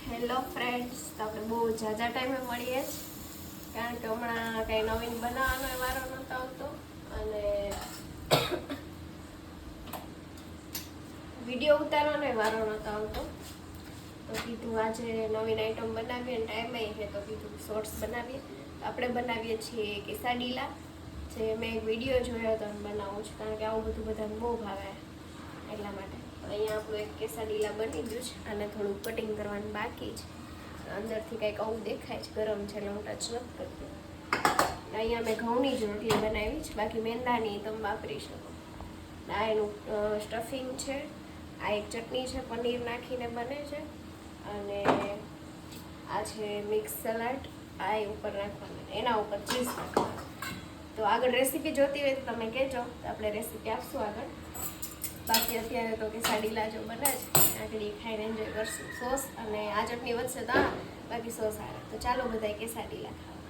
Hello friends, તો આપણે બહુ ઝાઝા ટાઈમે મળીએ જ, કારણ કે હમણાં કંઈ નવીન બનાવવાનો વારો નહોતો આવતો અને વિડીયો ઉતારવાનો વારો નહોતો આવતો. તો કીધું આજે નવીન આઈટમ બનાવીએ અને ટાઈમ છે તો કીધું શોર્ટ્સ બનાવીએ. આપણે બનાવીએ છીએ કેસાડીલા, જે મેં એક વિડીયો જોયો હતો બનાવું છું, કારણ કે આવું બધું બધાને બહુ ભાવે એટલા માટે. અહીંયા આપણું એક કેસાડીલા બની ગયું છે અને થોડું કટિંગ કરવાનું બાકી છે. અંદરથી કંઈક આવું દેખાય છે, ગરમ છે એટલે હું ટચ નથી કરતી. અહીંયા મેં ઘઉંની જ રોટલી બનાવી છે, બાકી મેંદાની તમે વાપરી શકો. આ એનું સ્ટફિંગ છે, આ એક ચટણી છે પનીર નાખીને બને છે, અને આ છે મિક્સ સલાડ, આ ઉપર નાખવાનું, એના ઉપર ચીઝ નાખવાનું. તો આગળ રેસીપી જોતી હોય તો તમે કહેજો, તો આપણે રેસીપી આપશું આગળ. બાકી અત્યારે તો કેસાડીલા જો બને છે, આગળ ખાઈને એન્જોય કરશું. સોસ અને આ ચટણી વધશે તો બાકી સોસ આવે. તો ચાલો બધાય કેસાડીલા ખાવા.